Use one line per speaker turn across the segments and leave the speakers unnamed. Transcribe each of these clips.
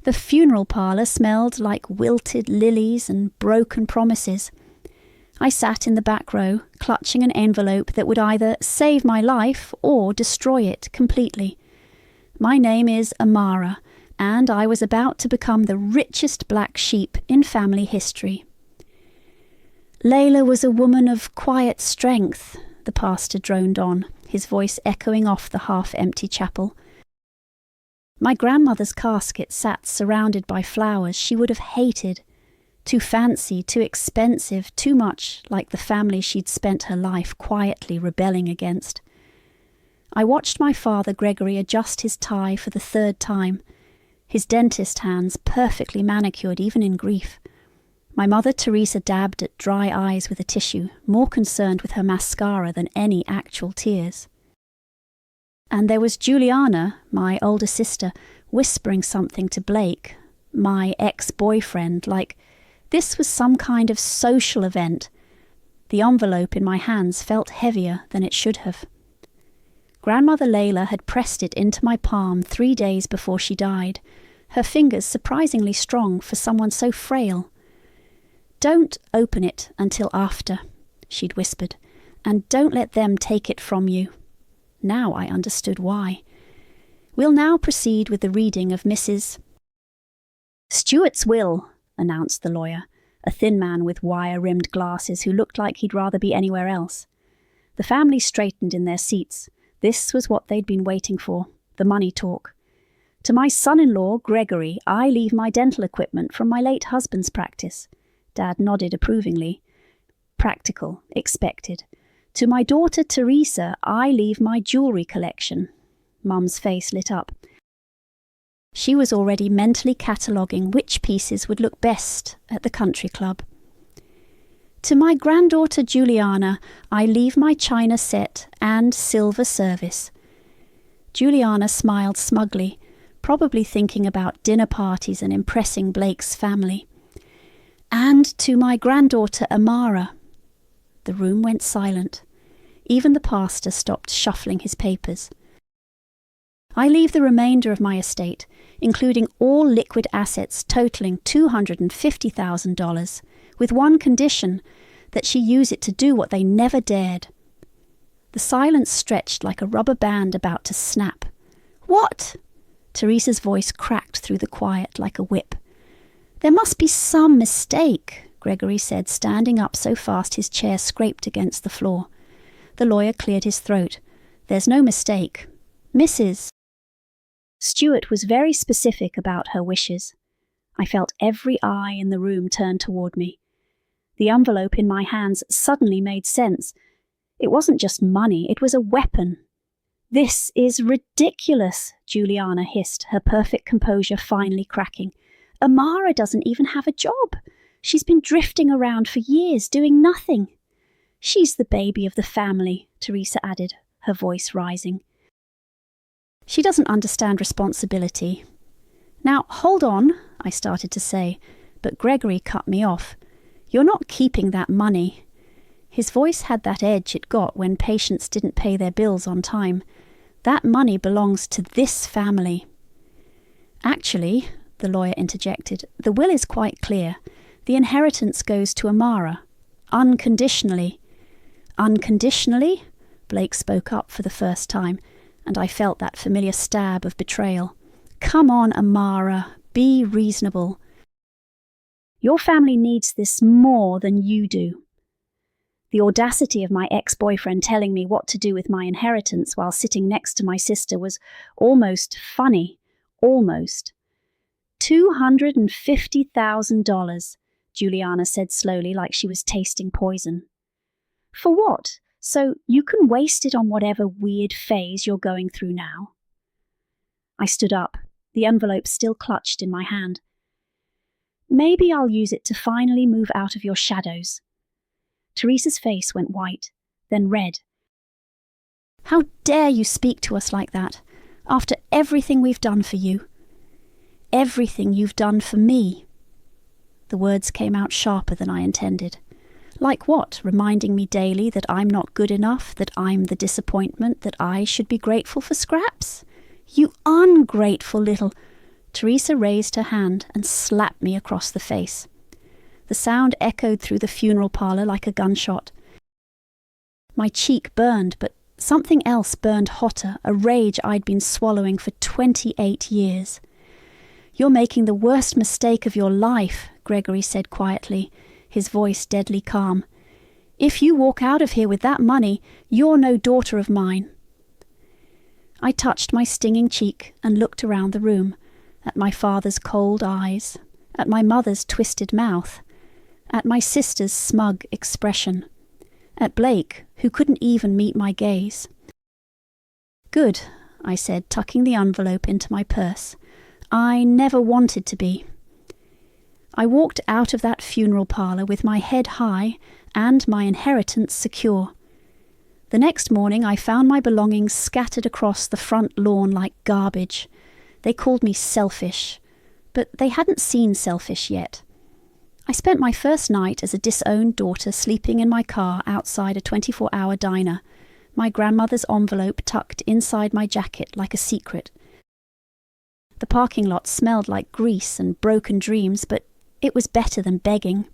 The funeral parlour smelled like wilted lilies and broken promises. I sat in the back row, clutching an envelope that would either save my life or destroy it completely. My name is Amara, and I was about to become the richest black sheep in family history. Leila was a woman of quiet strength, the pastor droned on, his voice echoing off the half-empty chapel. My grandmother's casket sat surrounded by flowers she would have hated. Too fancy, too expensive, too much like the family she'd spent her life quietly rebelling against. I watched my father Gregory adjust his tie for the third time, his dentist hands perfectly manicured even in grief. My mother Teresa dabbed at dry eyes with a tissue, more concerned with her mascara than any actual tears. And there was Juliana, my older sister, whispering something to Blake, my ex-boyfriend, like this was some kind of social event. The envelope in my hands felt heavier than it should have. Grandmother Leila had pressed it into my palm 3 days before she died, her fingers surprisingly strong for someone so frail. "Don't open it until after," she'd whispered, "and don't let them take it from you." Now I understood why. We'll now proceed with the reading of Mrs. Stuart's will, announced the lawyer, a thin man with wire-rimmed glasses who looked like he'd rather be anywhere else. The family straightened in their seats. This was what they'd been waiting for, the money talk. "To my son-in-law, Gregory, I leave my dental equipment from my late husband's practice." Dad nodded approvingly. "Practical, expected. To my daughter, Teresa, I leave my jewellery collection." Mum's face lit up. She was already mentally cataloguing which pieces would look best at the country club. "To my granddaughter Juliana, I leave my china set and silver service." Juliana smiled smugly, probably thinking about dinner parties and impressing Blake's family. "And to my granddaughter Amara." The room went silent. Even the pastor stopped shuffling his papers. "I leave the remainder of my estate, including all liquid assets totaling $250,000, with one condition, that she use it to do what they never dared." The silence stretched like a rubber band about to snap. "What?" Teresa's voice cracked through the quiet like a whip. "There must be some mistake," Gregory said, standing up so fast his chair scraped against the floor. The lawyer cleared his throat. "There's no mistake. Mrs. Stuart was very specific about her wishes. I felt every eye in the room turn toward me. The envelope in my hands suddenly made sense. It wasn't just money, it was a weapon. "This is ridiculous," Juliana hissed, her perfect composure finally cracking. "Amara doesn't even have a job. She's been drifting around for years, doing nothing." "She's the baby of the family," Teresa added, her voice rising. "She doesn't understand responsibility." "Now, hold on," I started to say, but Gregory cut me off. "You're not keeping that money." His voice had that edge it got when patients didn't pay their bills on time. "That money belongs to this family." "Actually," the lawyer interjected, "the will is quite clear. The inheritance goes to Amara. Unconditionally." "Unconditionally?" Blake spoke up for the first time, and I felt that familiar stab of betrayal. "Come on, Amara, be reasonable. Your family needs this more than you do." The audacity of my ex-boyfriend telling me what to do with my inheritance while sitting next to my sister was almost funny. Almost. $250,000, Juliana said slowly, like she was tasting poison. "For what? So you can waste it on whatever weird phase you're going through now?" I stood up, the envelope still clutched in my hand. "Maybe I'll use it to finally move out of your shadows." Teresa's face went white, then red. "How dare you speak to us like that, after everything we've done for you? Everything you've done for me." The words came out sharper than I intended. "Like what? Reminding me daily that I'm not good enough, that I'm the disappointment, that I should be grateful for scraps? You ungrateful little—" Teresa raised her hand and slapped me across the face. The sound echoed through the funeral parlour like a gunshot. My cheek burned, but something else burned hotter, a rage I'd been swallowing for 28 years. "You're making the worst mistake of your life," Gregory said quietly, his voice deadly calm. "If you walk out of here with that money, you're no daughter of mine." I touched my stinging cheek and looked around the room, at my father's cold eyes, at my mother's twisted mouth, at my sister's smug expression, at Blake, who couldn't even meet my gaze. "Good," I said, tucking the envelope into my purse. "I never wanted to be." I walked out of that funeral parlour with my head high and my inheritance secure. The next morning I found my belongings scattered across the front lawn like garbage. They called me selfish, but they hadn't seen selfish yet. I spent my first night as a disowned daughter sleeping in my car outside a 24-hour diner, my grandmother's envelope tucked inside my jacket like a secret. The parking lot smelled like grease and broken dreams, but it was better than begging.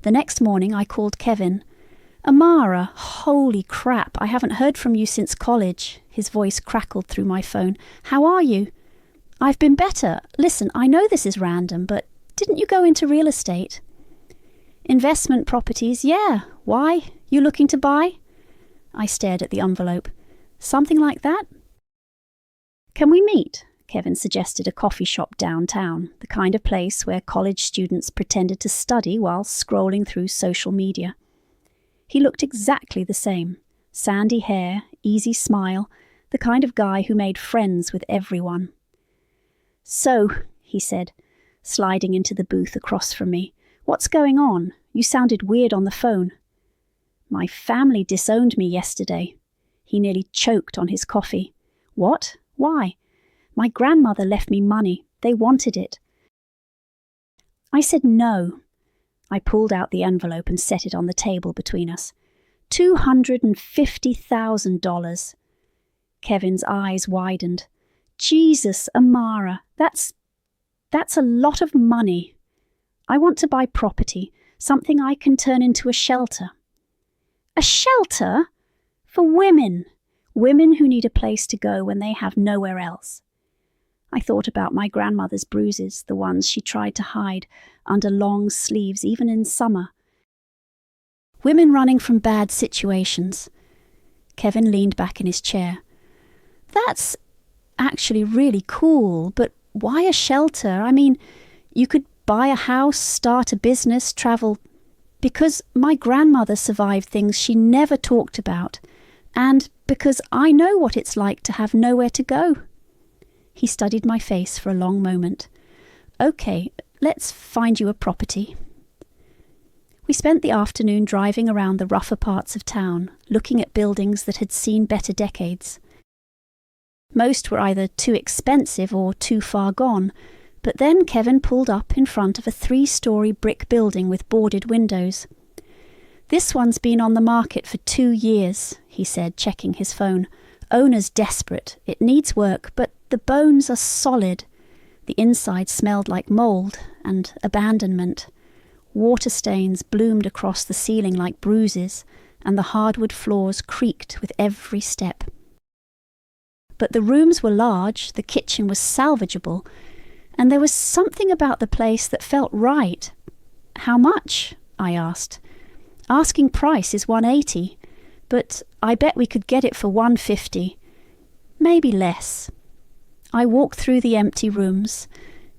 The next morning I called Kevin. "Amara, holy crap, I haven't heard from you since college." His voice crackled through my phone. "How are you?" "I've been better. Listen, I know this is random, but didn't you go into real estate?" "Investment properties, yeah. Why? You looking to buy?" I stared at the envelope. "Something like that?" "Can we meet?" Kevin suggested a coffee shop downtown, the kind of place where college students pretended to study while scrolling through social media. He looked exactly the same. Sandy hair, easy smile, the kind of guy who made friends with everyone. "So," he said, sliding into the booth across from me, "what's going on? You sounded weird on the phone." "My family disowned me yesterday." He nearly choked on his coffee. "What? Why?" "My grandmother left me money. They wanted it." I said no. I pulled out the envelope and set it on the table between us. $250,000. Kevin's eyes widened. "Jesus, Amara, that's a lot of money. I want to buy property, something I can turn into a shelter." "A shelter? For women. Women who need a place to go when they have nowhere else." I thought about my grandmother's bruises, the ones she tried to hide under long sleeves even in summer. Women running from bad situations. Kevin leaned back in his chair. "That's actually really cool, but why a shelter? I mean, you could buy a house, start a business, travel." "Because my grandmother survived things she never talked about, and because I know what it's like to have nowhere to go." He studied my face for a long moment. "Okay, let's find you a property." We spent the afternoon driving around the rougher parts of town, looking at buildings that had seen better decades. Most were either too expensive or too far gone, but then Kevin pulled up in front of a 3-story brick building with boarded windows. "This one's been on the market for 2 years, he said, checking his phone. "Owner's desperate. It needs work, but the bones are solid." The inside smelled like mould and abandonment. Water stains bloomed across the ceiling like bruises, and the hardwood floors creaked with every step. But the rooms were large, the kitchen was salvageable, and there was something about the place that felt right. "How much?" I asked. "Asking price is $180, but I bet we could get it for $150. Maybe less." I walked through the empty rooms,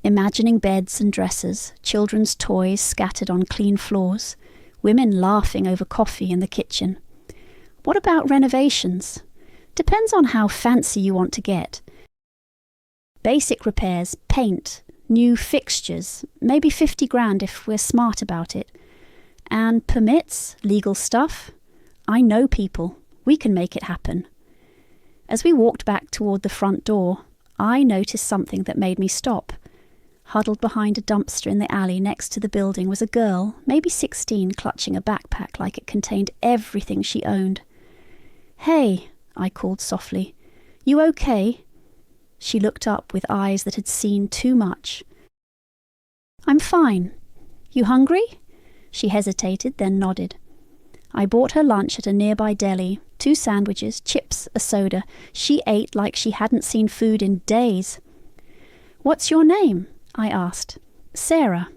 imagining beds and dressers, children's toys scattered on clean floors, women laughing over coffee in the kitchen. "What about renovations?" "Depends on how fancy you want to get. Basic repairs, paint, new fixtures, maybe 50 grand if we're smart about it. And permits, legal stuff. I know people. We can make it happen." As we walked back toward the front door, I noticed something that made me stop. Huddled behind a dumpster in the alley next to the building was a girl, maybe 16, clutching a backpack like it contained everything she owned. "Hey," I called softly. "You okay?" She looked up with eyes that had seen too much. "I'm fine. You hungry?" She hesitated, then nodded. I bought her lunch at a nearby deli, 2 sandwiches, chips, a soda. She ate like she hadn't seen food in days. "What's your name?" I asked. "Sarah."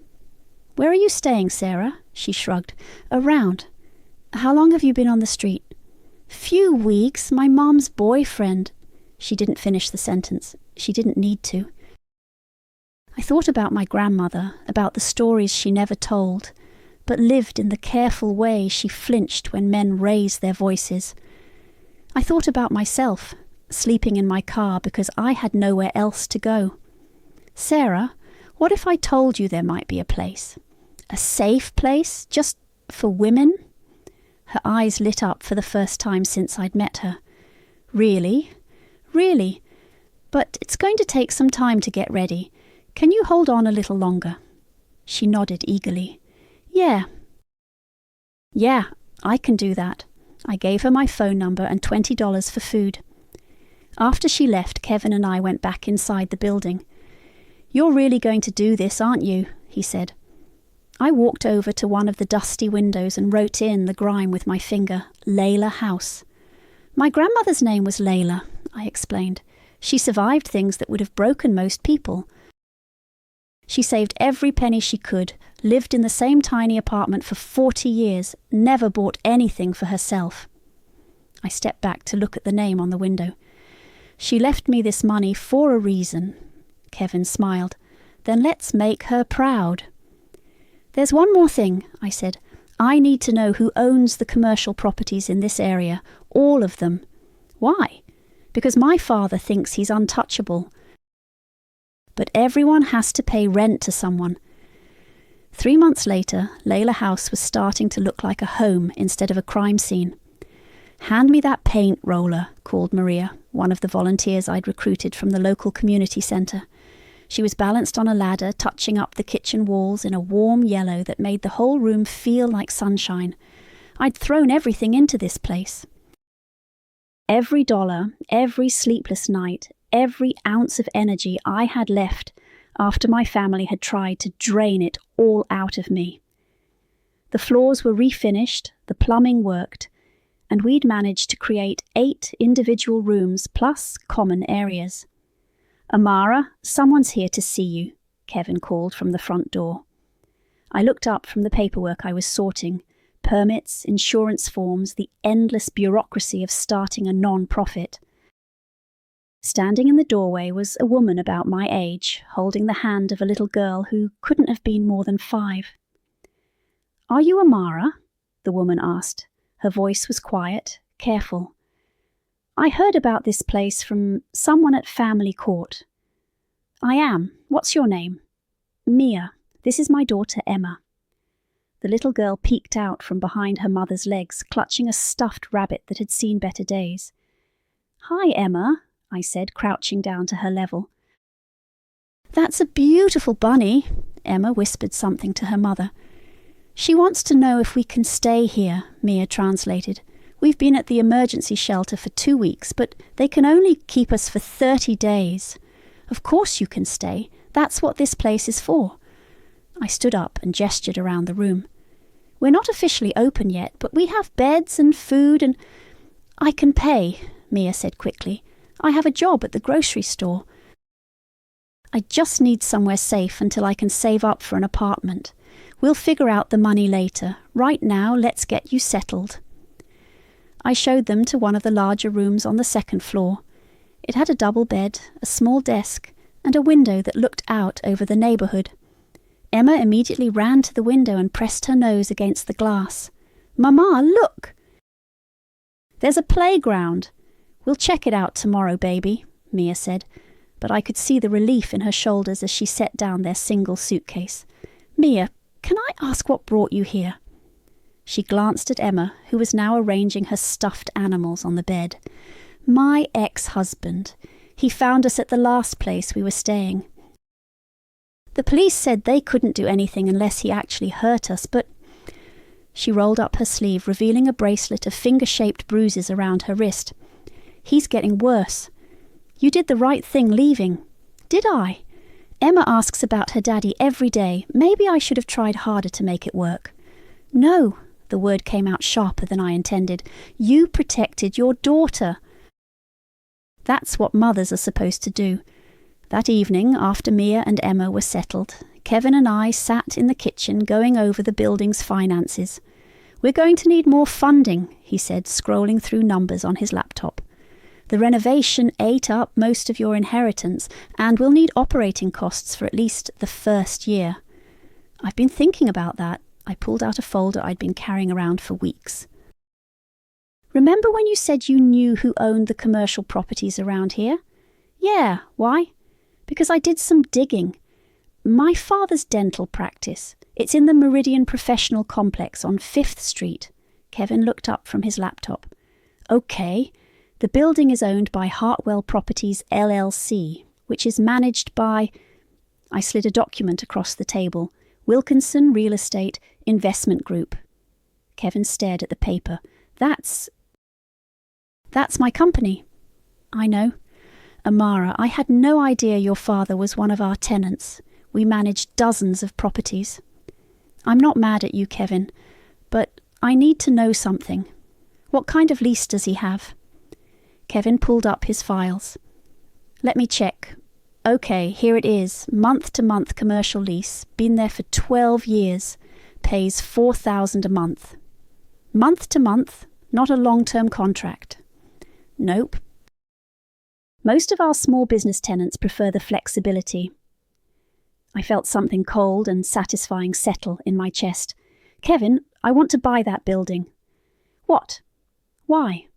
"Where are you staying, Sarah?" She shrugged. "Around." "How long have you been on the street?" "Few weeks. My mom's boyfriend." She didn't finish the sentence. She didn't need to. I thought about my grandmother, about the stories she never told, but lived in the careful way she flinched when men raised their voices. I thought about myself, sleeping in my car because I had nowhere else to go. "Sarah, what if I told you there might be a place? A safe place, just for women?" Her eyes lit up for the first time since I'd met her. "Really? Really? But it's going to take some time to get ready. Can you hold on a little longer?" She nodded eagerly. Yeah, I can do that." I gave her my phone number and $20 for food. After she left, Kevin and I went back inside the building. "You're really going to do this, aren't you?" he said. I walked over to one of the dusty windows and wrote in the grime with my finger, "Leila House." "My grandmother's name was Leila," I explained. "She survived things that would have broken most people. She saved every penny she could, lived in the same tiny apartment for 40 years, never bought anything for herself." I stepped back to look at the name on the window. "She left me this money for a reason." Kevin smiled. "Then let's make her proud." "There's one more thing," I said. "I need to know who owns the commercial properties in this area, all of them." "Why?" "Because my father thinks he's untouchable. But everyone has to pay rent to someone." 3 months later, Leila House was starting to look like a home instead of a crime scene. "Hand me that paint roller," called Maria, one of the volunteers I'd recruited from the local community centre. She was balanced on a ladder, touching up the kitchen walls in a warm yellow that made the whole room feel like sunshine. I'd thrown everything into this place. Every dollar, every sleepless night, every ounce of energy I had left after my family had tried to drain it all out of me. The floors were refinished, the plumbing worked, and we'd managed to create 8 individual rooms plus common areas. "Amara, someone's here to see you," Kevin called from the front door. I looked up from the paperwork I was sorting, permits, insurance forms, the endless bureaucracy of starting a non-profit. Standing in the doorway was a woman about my age, holding the hand of a little girl who couldn't have been more than 5. "Are you Amara?" the woman asked. Her voice was quiet, careful. "I heard about this place from someone at family court." "I am. What's your name?" "Mia. This is my daughter, Emma." The little girl peeked out from behind her mother's legs, clutching a stuffed rabbit that had seen better days. "Hi, Emma," I said, crouching down to her level. "That's a beautiful bunny," Emma whispered something to her mother. "She wants to know if we can stay here," Mia translated. "We've been at the emergency shelter for 2 weeks, but they can only keep us for 30 days. Of course you can stay. That's what this place is for." I stood up and gestured around the room. "We're not officially open yet, but we have beds and food and—" "I can pay," Mia said quickly. "I have a job at the grocery store. I just need somewhere safe until I can save up for an apartment. We'll figure out the money later. Right now, let's get you settled." I showed them to one of the larger rooms on the 2nd floor. It had a double bed, a small desk, and a window that looked out over the neighbourhood. Emma immediately ran to the window and pressed her nose against the glass. "Mama, look!" "There's a playground. We'll check it out tomorrow, baby," Mia said, but I could see the relief in her shoulders as she set down their single suitcase. "Mia, can I ask what brought you here?" She glanced at Emma, who was now arranging her stuffed animals on the bed. "My ex-husband. He found us at the last place we were staying. The police said they couldn't do anything unless he actually hurt us, but—" She rolled up her sleeve, revealing a bracelet of finger-shaped bruises around her wrist. "He's getting worse. You did the right thing leaving. Did I? Emma asks about her daddy every day. Maybe I should have tried harder to make it work. No, the word came out sharper than I intended. You protected your daughter. That's what mothers are supposed to do. That evening, after Mia and Emma were settled, Kevin and I sat in the kitchen going over the building's finances. We're going to need more funding, he said, scrolling through numbers on his laptop. The renovation ate up most of your inheritance, and we'll need operating costs for at least the first year. I've been thinking about that. I pulled out a folder I'd been carrying around for weeks. Remember when you said you knew who owned the commercial properties around here? Yeah, why? Because I did some digging. My father's dental practice. It's in the Meridian Professional Complex on 5th Street. Kevin looked up from his laptop. Okay. The building is owned by Hartwell Properties LLC, which is managed by... I slid a document across the table. Wilkinson Real Estate Investment Group. Kevin stared at the paper. That's my company. I know. Amara, I had no idea your father was one of our tenants. We manage dozens of properties. I'm not mad at you, Kevin, but I need to know something. What kind of lease does he have? Kevin pulled up his files. Let me check. Okay, here it is. Month-to-month commercial lease. Been there for 12 years. Pays $4,000 a month. Month-to-month, not a long-term contract. Nope. Most of our small business tenants prefer the flexibility. I felt something cold and satisfying settle in my chest. Kevin, I want to buy that building. What? Why?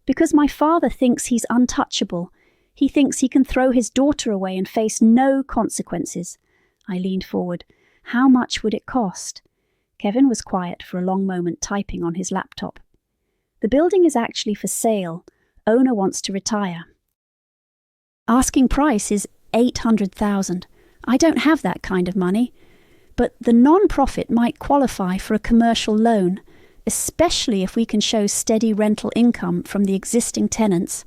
Because my father thinks he's untouchable. He thinks he can throw his daughter away and face no consequences. I leaned forward. How much would it cost? Kevin was quiet for a long moment, typing on his laptop. The building is actually for sale. Owner wants to retire. Asking price is $800,000. I don't have that kind of money. But the non-profit might qualify for a commercial loan, especially if we can show steady rental income from the existing tenants.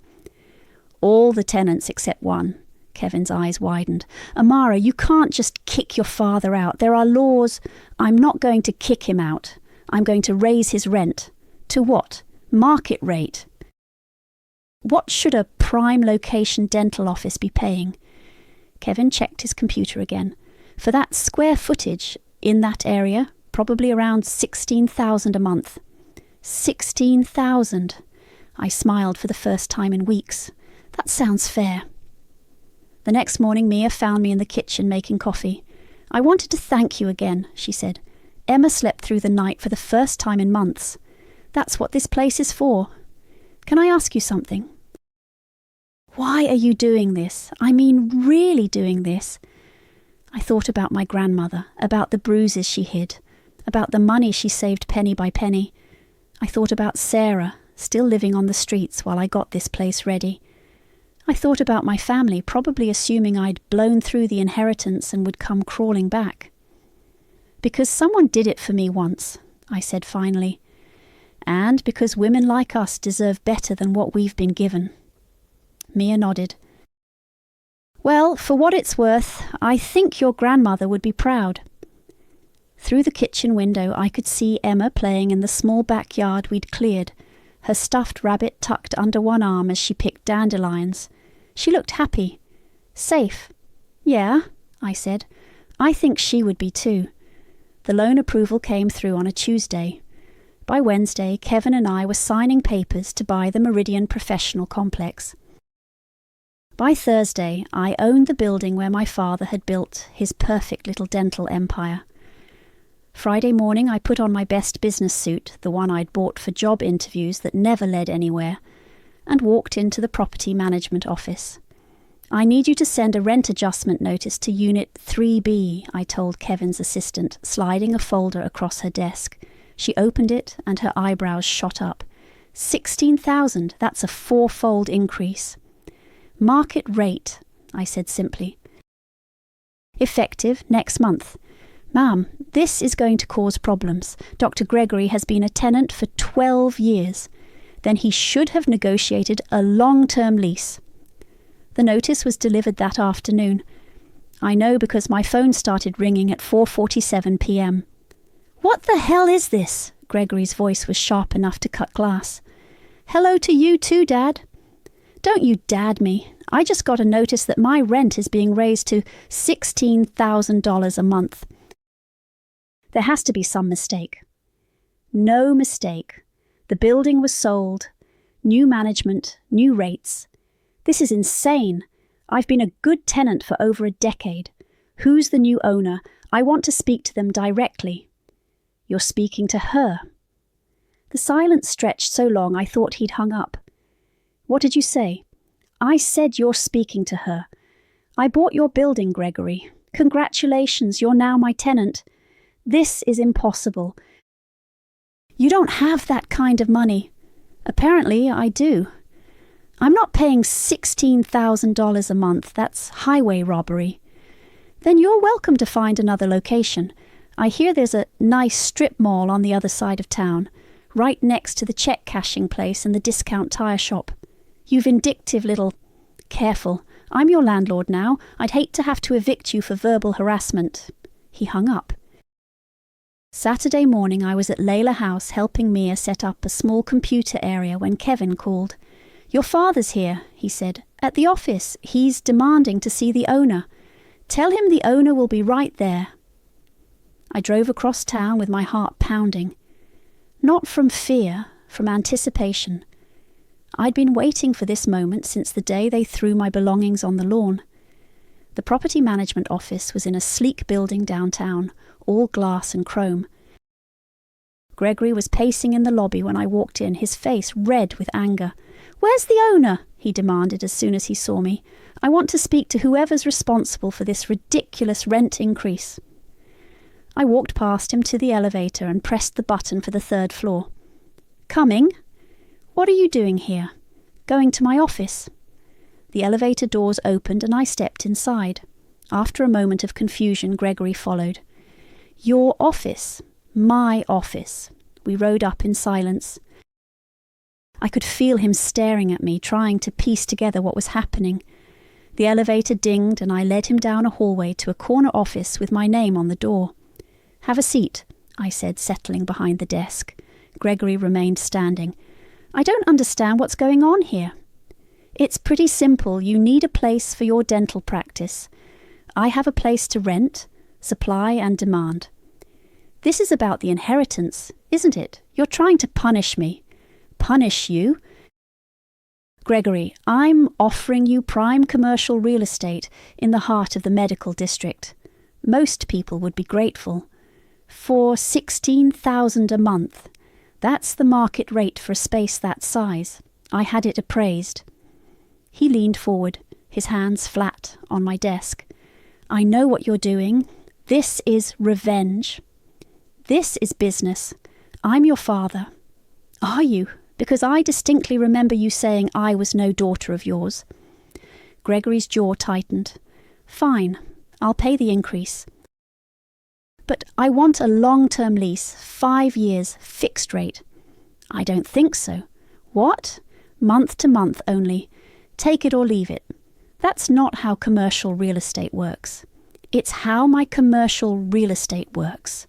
All the tenants except one. Kevin's eyes widened. Amara, you can't just kick your father out. There are laws. I'm not going to kick him out. I'm going to raise his rent. To what? Market rate. What should a prime location dental office be paying? Kevin checked his computer again. For that square footage in that area, probably around $16,000 a month. $16,000. I smiled for the first time in weeks. That sounds fair. The next morning, Mia found me in the kitchen making coffee. I wanted to thank you again, she said. Emma slept through the night for the first time in months. That's what this place is for. Can I ask you something? Why are you doing this? I mean, really doing this? I thought about my grandmother, about the bruises she hid, about the money she saved penny by penny. I thought about Sarah, still living on the streets while I got this place ready. I thought about my family, probably assuming I'd blown through the inheritance and would come crawling back. Because someone did it for me once, I said finally. And because women like us deserve better than what we've been given. Mia nodded. Well, for what it's worth, I think your grandmother would be proud. Through the kitchen window I could see Emma playing in the small backyard we'd cleared, her stuffed rabbit tucked under one arm as she picked dandelions. She looked happy. Safe. Yeah, I said. I think she would be too. The loan approval came through on a Tuesday. By Wednesday, Kevin and I were signing papers to buy the Meridian Professional Complex. By Thursday, I owned the building where my father had built his perfect little dental empire. Friday morning, I put on my best business suit, the one I'd bought for job interviews that never led anywhere, and walked into the property management office. I need you to send a rent adjustment notice to Unit 3B, I told Kevin's assistant, sliding a folder across her desk. She opened it and her eyebrows shot up. 16,000, that's a 4-fold increase. Market rate, I said simply. Effective next month. Ma'am, this is going to cause problems. Dr. Gregory has been a tenant for 12 years. Then he should have negotiated a long-term lease. The notice was delivered that afternoon. I know because my phone started ringing at 4:47 p.m. "What the hell is this?" Gregory's voice was sharp enough to cut glass. "Hello to you too, Dad." "Don't you dad me. I just got a notice that my rent is being raised to $16,000 a month. There has to be some mistake." No mistake. The building was sold. New management, new rates. This is insane. I've been a good tenant for over a decade. Who's the new owner? I want to speak to them directly. "You're speaking to her." The silence stretched so long I thought he'd hung up. "What did you say?" "I said you're speaking to her. I bought your building, Gregory. Congratulations, you're now my tenant. This is impossible. You don't have that kind of money." "Apparently, I do. I'm not paying $16,000 a month. That's highway robbery." "Then you're welcome to find another location. I hear there's a nice strip mall on the other side of town, right next to the check cashing place and the discount tire shop. You vindictive little..." "Careful. I'm your landlord now. I'd hate to have to evict you for verbal harassment." He hung up. Saturday morning I was at Leila house helping Mia set up a small computer area when Kevin called. "Your father's here," he said. "At the office. He's demanding to see the owner. Tell him the owner will be right there." I drove across town with my heart pounding. Not from fear, from anticipation. I'd been waiting for this moment since the day they threw my belongings on the lawn. The property management office was in a sleek building downtown, all glass and chrome. Gregory was pacing in the lobby when I walked in, his face red with anger. "Where's the owner?" he demanded as soon as he saw me. "I want to speak to whoever's responsible for this ridiculous rent increase." I walked past him to the elevator and pressed the button for the 3rd floor. "Coming?" "What are you doing here?" "Going to my office." The elevator doors opened and I stepped inside. After a moment of confusion, Gregory followed. "Your office. My office." We rode up in silence. I could feel him staring at me, trying to piece together what was happening. The elevator dinged and I led him down a hallway to a corner office with my name on the door. "Have a seat," I said, settling behind the desk. Gregory remained standing. "I don't understand what's going on here." "It's pretty simple. You need a place for your dental practice. I have a place to rent, supply and demand." "This is about the inheritance, isn't it? You're trying to punish me." "Punish you?" "Gregory, I'm offering you prime commercial real estate in the heart of the medical district. Most people would be grateful. For $16,000 a month. That's the market rate for a space that size. I had it appraised." He leaned forward, his hands flat on my desk. "I know what you're doing. This is revenge. This is business. I'm your father." "Are you? Because I distinctly remember you saying I was no daughter of yours." Gregory's jaw tightened. "Fine, I'll pay the increase. But I want a long-term lease, 5 years, fixed rate." "I don't think so." "What?" "Month to month only. Take it or leave it. That's not how commercial real estate works. It's how my commercial real estate works."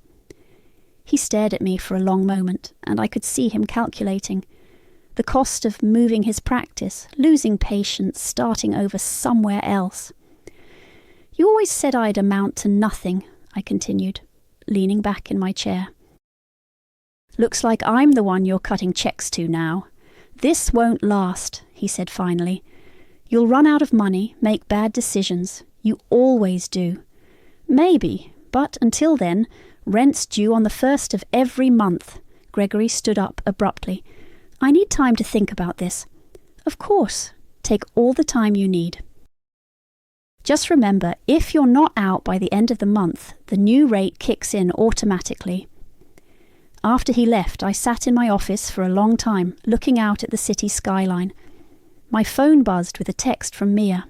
He stared at me for a long moment, and I could see him calculating. The cost of moving his practice, losing patients, starting over somewhere else. "You always said I'd amount to nothing," I continued, leaning back in my chair. "Looks like I'm the one you're cutting checks to now. This won't last," he said finally. "You'll run out of money, make bad decisions. You always do. Maybe, but until then, rent's due on the 1st of every month." Gregory stood up abruptly. "I need time to think about this." "Of course. Take all the time you need. Just remember, if you're not out by the end of the month, the new rate kicks in automatically." After he left, I sat in my office for a long time, looking out at the city skyline. My phone buzzed with a text from Mia.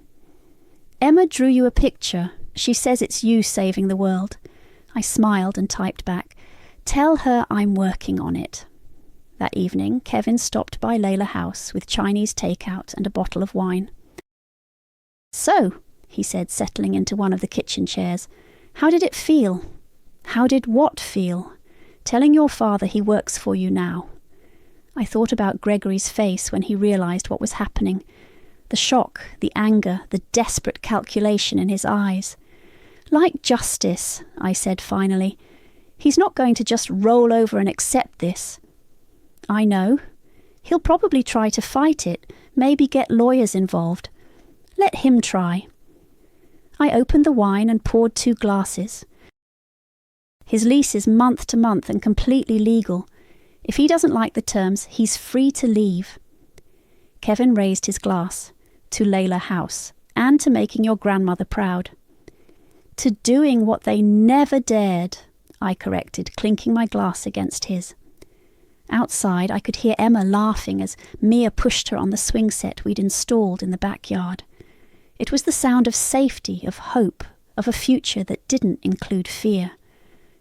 "Emma drew you a picture. She says it's you saving the world." I smiled and typed back, "Tell her I'm working on it." That evening, Kevin stopped by Leila house with Chinese takeout and a bottle of wine. "So," he said, settling into one of the kitchen chairs, "how did it feel?" "How did what feel?" "Telling your father he works for you now." I thought about Gregory's face when he realised what was happening. The shock, the anger, the desperate calculation in his eyes. "Like justice," I said finally. "He's not going to just roll over and accept this." "I know. He'll probably try to fight it, maybe get lawyers involved. Let him try." I opened the wine and poured 2 glasses. "His lease is month to month and completely legal. If he doesn't like the terms, he's free to leave." Kevin raised his glass. "To Leila House, and to making your grandmother proud." "To doing what they never dared," I corrected, clinking my glass against his. Outside, I could hear Emma laughing as Mia pushed her on the swing set we'd installed in the backyard. It was the sound of safety, of hope, of a future that didn't include fear.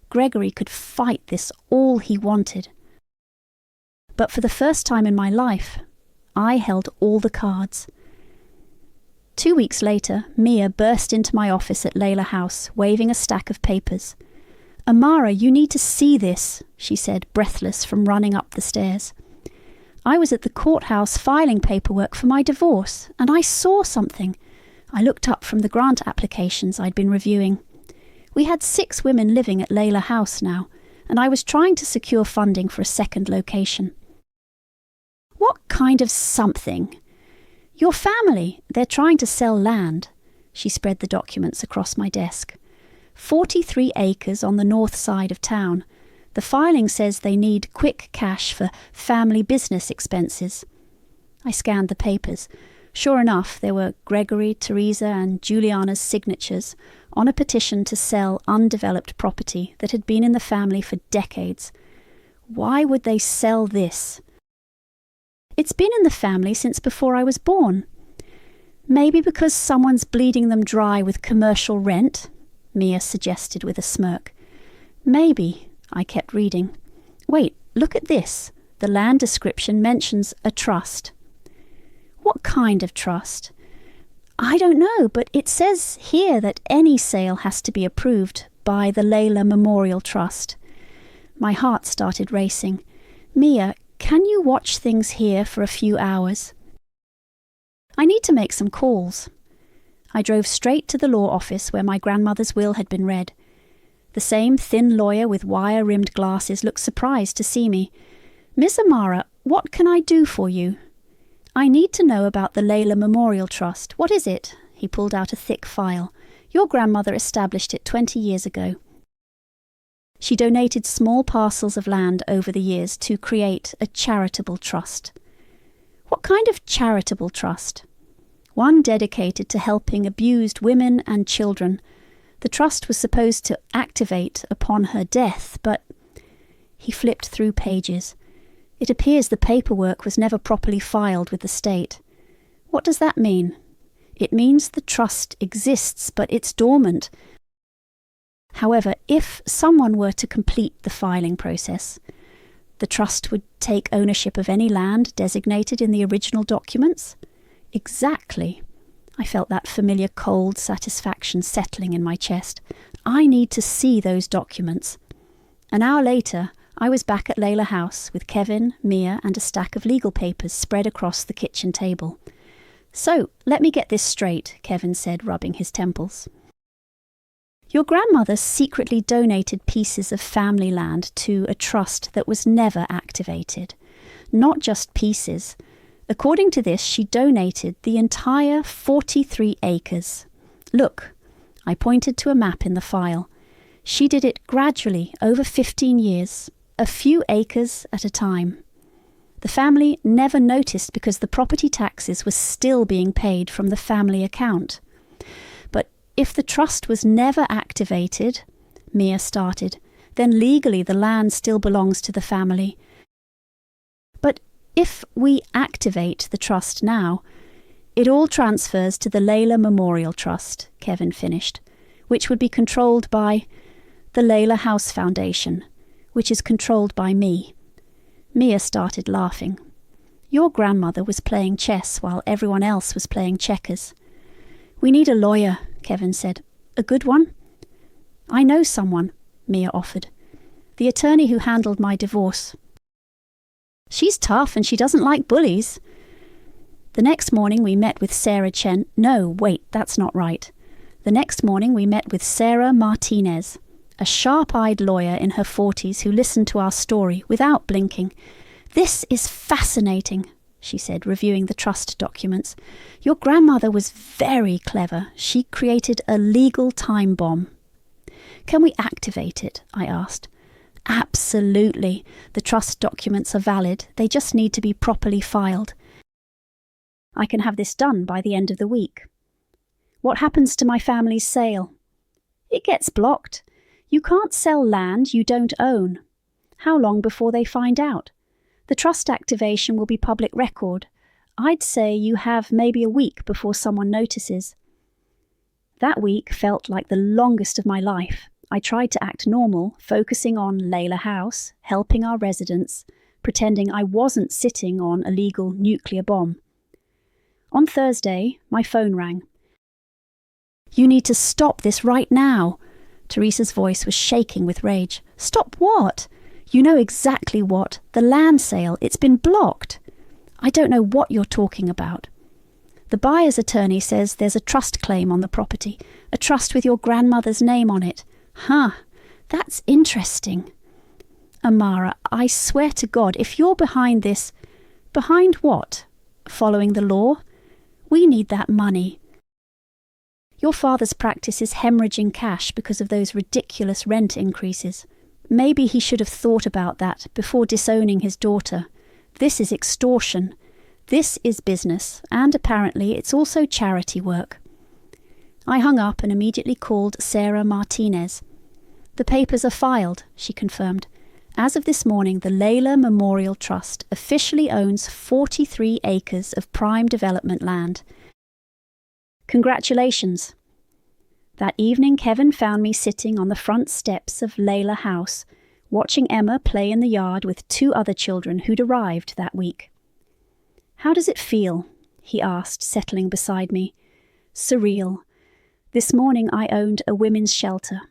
Gregory could fight this all he wanted. But for the first time in my life, I held all the cards. 2 weeks later, Mia burst into my office at Leila House, waving a stack of papers. "Amara, you need to see this," she said, breathless from running up the stairs. "I was at the courthouse filing paperwork for my divorce, and I saw something." I looked up from the grant applications I'd been reviewing. We had 6 women living at Leila House now, and I was trying to secure funding for a second location. "What kind of something?" "Your family. They're trying to sell land." She spread the documents across my desk. 43 acres on the north side of town. The filing says they need quick cash for family business expenses. I scanned the papers. Sure enough, there were Gregory, Teresa and Juliana's signatures on a petition to sell undeveloped property that had been in the family for decades. Why would they sell this? "It's been in the family since before I was born." "Maybe because someone's bleeding them dry with commercial rent," Mia suggested with a smirk. "Maybe," I kept reading. "Wait, look at this. The land description mentions a trust." "What kind of trust?" "I don't know, but it says here that any sale has to be approved by the Leila Memorial Trust." My heart started racing. "Mia, can you watch things here for a few hours?" "I need to make some calls." I drove straight to the law office where my grandmother's will had been read. The same thin lawyer with wire-rimmed glasses looked surprised to see me. "Miss Amara, what can I do for you?" "I need to know about the Leila Memorial Trust. What is it?" He pulled out a thick file. "Your grandmother established it 20 years ago. She donated small parcels of land over the years to create a charitable trust." "What kind of charitable trust?" "One dedicated to helping abused women and children. The trust was supposed to activate upon her death, but..." He flipped through pages. "It appears the paperwork was never properly filed with the state." "What does that mean?" "It means the trust exists, but it's dormant. However, if someone were to complete the filing process, the trust would take ownership of any land designated in the original documents." "Exactly." I felt that familiar cold satisfaction settling in my chest. "I need to see those documents." An hour later, I was back at Leila House with Kevin, Mia and a stack of legal papers spread across the kitchen table. "So, let me get this straight," Kevin said, rubbing his temples. "Your grandmother secretly donated pieces of family land to a trust that was never activated. Not just pieces. According to this, she donated the entire 43 acres. Look," I pointed to a map in the file. "She did it gradually over 15 years, a few acres at a time. The family never noticed because the property taxes were still being paid from the family account. But if the trust was never activated," Mia started, "then legally the land still belongs to the family. But if we activate the trust now, it all transfers to the Leila Memorial Trust," Kevin finished, "which would be controlled by the Leila House Foundation, which is controlled by me." Mia started laughing. "Your grandmother was playing chess while everyone else was playing checkers." "We need a lawyer," Kevin said. "A good one?" "I know someone," Mia offered. "The attorney who handled my divorce." "She's tough and she doesn't like bullies." The next morning we met with Sarah Chen. No, wait, that's not right. The next morning we met with Sarah Martinez, a sharp-eyed lawyer in her 40s who listened to our story without blinking. "This is fascinating," she said, reviewing the trust documents. "Your grandmother was very clever. She created a legal time bomb." "Can we activate it?" I asked. "Absolutely. The trust documents are valid. They just need to be properly filed. I can have this done by the end of the week." "What happens to my family's sale?" "It gets blocked. You can't sell land you don't own." "How long before they find out?" "The trust activation will be public record. I'd say you have maybe a week before someone notices." That week felt like the longest of my life. I tried to act normal, focusing on Leila House, helping our residents, pretending I wasn't sitting on a legal nuclear bomb. On Thursday, my phone rang. "You need to stop this right now." Teresa's voice was shaking with rage. "Stop what?" "You know exactly what. The land sale. It's been blocked." "I don't know what you're talking about." "The buyer's attorney says there's a trust claim on the property, a trust with your grandmother's name on it." "Huh, that's interesting." "Amara, I swear to God, if you're behind this..." "Behind what? Following the law? We need that money. Your father's practice is hemorrhaging cash because of those ridiculous rent increases. Maybe he should have thought about that before disowning his daughter. This is extortion. This is business, and apparently it's also charity work." I hung up and immediately called Sarah Martinez. "The papers are filed," she confirmed. "As of this morning, the Leila Memorial Trust officially owns 43 acres of prime development land." "Congratulations." That evening, Kevin found me sitting on the front steps of Leila House, watching Emma play in the yard with 2 other children who'd arrived that week. "How does it feel?" he asked, settling beside me. "Surreal. This morning I owned a women's shelter.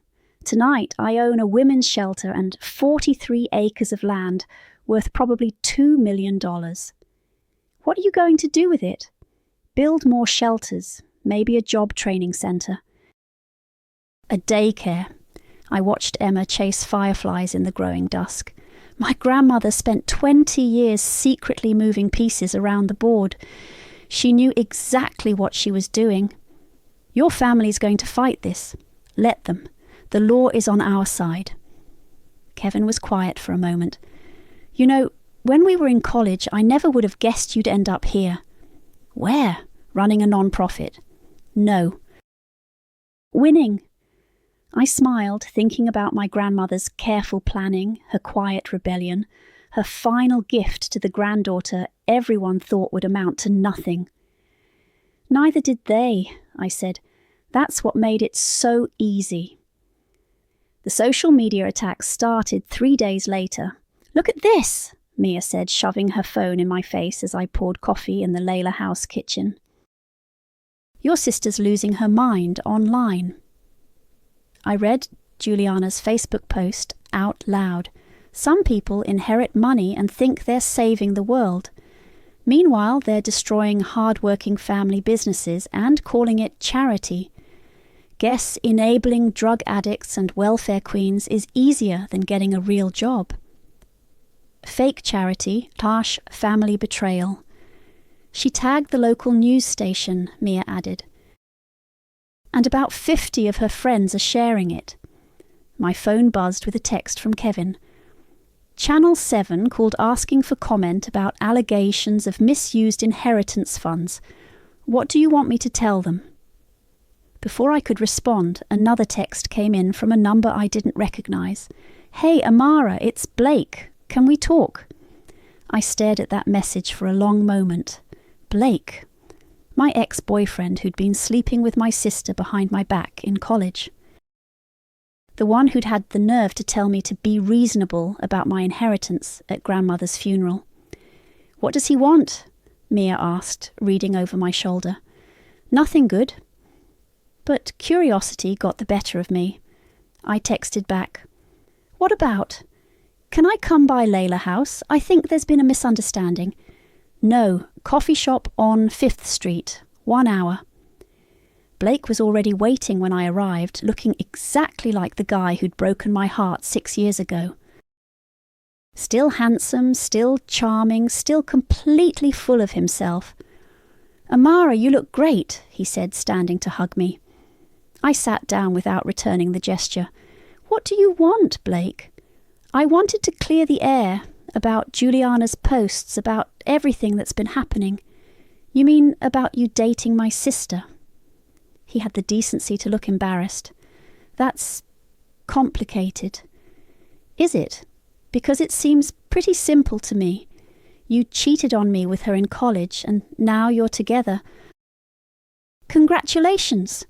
Tonight I own a women's shelter and 43 acres of land worth probably $2 million. What are you going to do with it?" "Build more shelters, maybe a job training centre." "A daycare." I watched Emma chase fireflies in the growing dusk. "My grandmother spent 20 years secretly moving pieces around the board. She knew exactly what she was doing." "Your family's going to fight this. Let them. The law is on our side." Kevin was quiet for a moment. "You know, when we were in college, I never would have guessed you'd end up here." "Where?" "Running a non-profit." "No." "Winning." I smiled, thinking about my grandmother's careful planning, her quiet rebellion, her final gift to the granddaughter everyone thought would amount to nothing. "Neither did they," I said. "That's what made it so easy." The social media attack started 3 days later. "Look at this," Mia said, shoving her phone in my face as I poured coffee in the Leila House kitchen. "Your sister's losing her mind online." I read Juliana's Facebook post out loud. Some people inherit money and think they're saving the world. Meanwhile, they're destroying hard-working family businesses and calling it charity. Guess enabling drug addicts and welfare queens is easier than getting a real job. Fake charity, harsh family betrayal. She tagged the local news station, Mia added. And about 50 of her friends are sharing it. My phone buzzed with a text from Kevin. Channel 7 called asking for comment about allegations of misused inheritance funds. What do you want me to tell them? Before I could respond, another text came in from a number I didn't recognize. Hey, Amara, it's Blake. Can we talk? I stared at that message for a long moment. Blake. My ex-boyfriend who'd been sleeping with my sister behind my back in college. The one who'd had the nerve to tell me to be reasonable about my inheritance at grandmother's funeral. What does he want? Mia asked, reading over my shoulder. Nothing good. But curiosity got the better of me. I texted back, "What about? Can I come by Leila House? I think there's been a misunderstanding." "No, coffee shop on 5th Street, 1 hour." Blake was already waiting when I arrived, looking exactly like the guy who'd broken my heart 6 years ago. Still handsome, still charming, still completely full of himself. "Amara, you look great," he said, standing to hug me. I sat down without returning the gesture. "What do you want, Blake?" "I wanted to clear the air about Juliana's posts, about everything that's been happening." "You mean about you dating my sister?" He had the decency to look embarrassed. "That's complicated." "Is it? Because it seems pretty simple to me. You cheated on me with her in college, and now you're together." "Congratulations!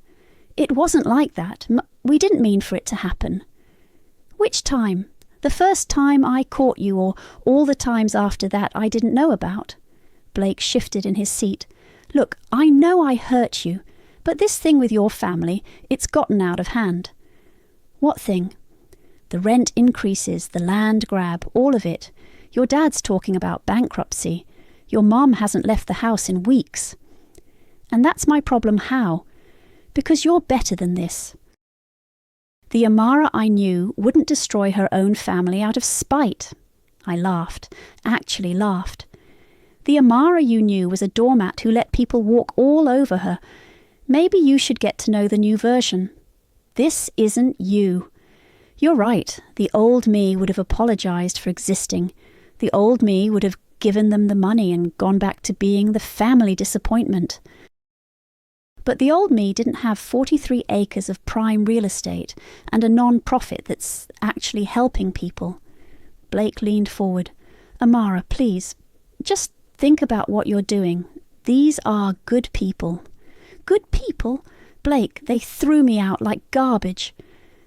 It wasn't like that. We didn't mean for it to happen." "Which time? The first time I caught you, or all the times after that I didn't know about?" Blake shifted in his seat. "Look, I know I hurt you, but this thing with your family, it's gotten out of hand." "What thing?" "The rent increases, the land grab, all of it. Your dad's talking about bankruptcy. Your mom hasn't left the house in weeks." "And that's my problem how? Because you're better than this." "The Amara I knew wouldn't destroy her own family out of spite." I laughed, actually laughed. "The Amara you knew was a doormat who let people walk all over her. Maybe you should get to know the new version. This isn't you. You're right, the old me would have apologized for existing. The old me would have given them the money and gone back to being the family disappointment. But the old me didn't have 43 acres of prime real estate and a non-profit that's actually helping people." Blake leaned forward. "Amara, please, just think about what you're doing. These are good people." "Good people? Blake, they threw me out like garbage.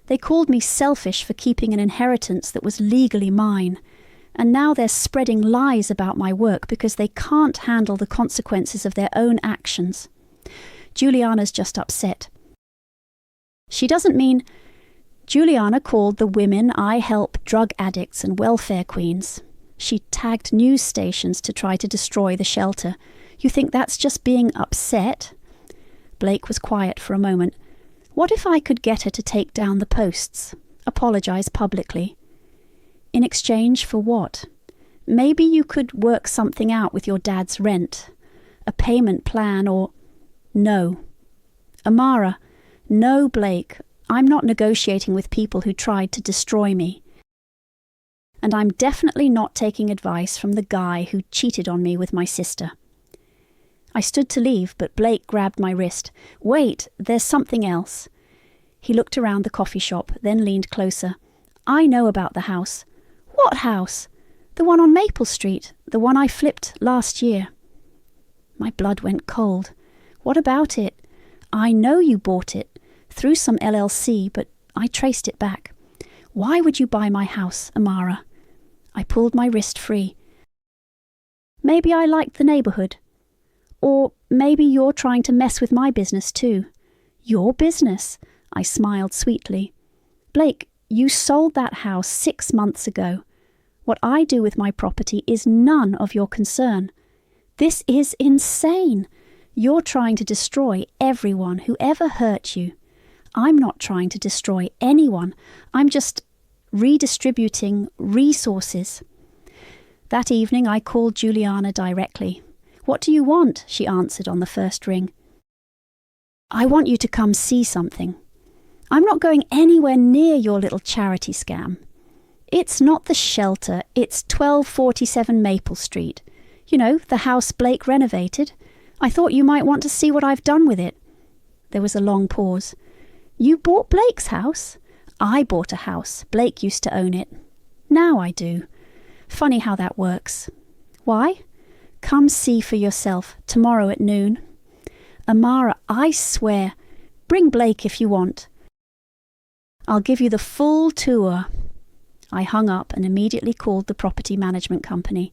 They called me selfish for keeping an inheritance that was legally mine. And now they're spreading lies about my work because they can't handle the consequences of their own actions. Juliana's just upset." "She doesn't mean—" "Juliana called the women I help drug addicts and welfare queens. She tagged news stations to try to destroy the shelter. You think that's just being upset?" Blake was quiet for a moment. "What if I could get her to take down the posts? Apologize publicly?" "In exchange for what? Maybe you could work something out with your dad's rent. A payment plan or—" "No. Amara, no, Blake. I'm not negotiating with people who tried to destroy me. And I'm definitely not taking advice from the guy who cheated on me with my sister." I stood to leave, but Blake grabbed my wrist. "Wait, there's something else." He looked around the coffee shop, then leaned closer. "I know about the house." "What house?" "The one on Maple Street, the one I flipped last year." My blood went cold. "What about it?" "I know you bought it, through some LLC, but I traced it back." "Why would you buy my house, Amara?" I pulled my wrist free. "Maybe I liked the neighbourhood. Or maybe you're trying to mess with my business too." "Your business?" I smiled sweetly. "Blake, you sold that house 6 months ago. What I do with my property is none of your concern. This is insane. You're trying to destroy everyone who ever hurt you. I'm not trying to destroy anyone. I'm just redistributing resources." That evening I called Juliana directly. "What do you want?" she answered on the first ring. "I want you to come see something. I'm not going anywhere near your little charity scam. It's not the shelter, it's 1247 Maple Street. You know, the house Blake renovated. I thought you might want to see what I've done with it." There was a long pause. "You bought Blake's house?" "I bought a house. Blake used to own it. Now I do. Funny how that works." "Why?" "Come see for yourself, tomorrow at noon." "Amara, I swear. Bring Blake if you want." "I'll give you the full tour." I hung up and immediately called the property management company.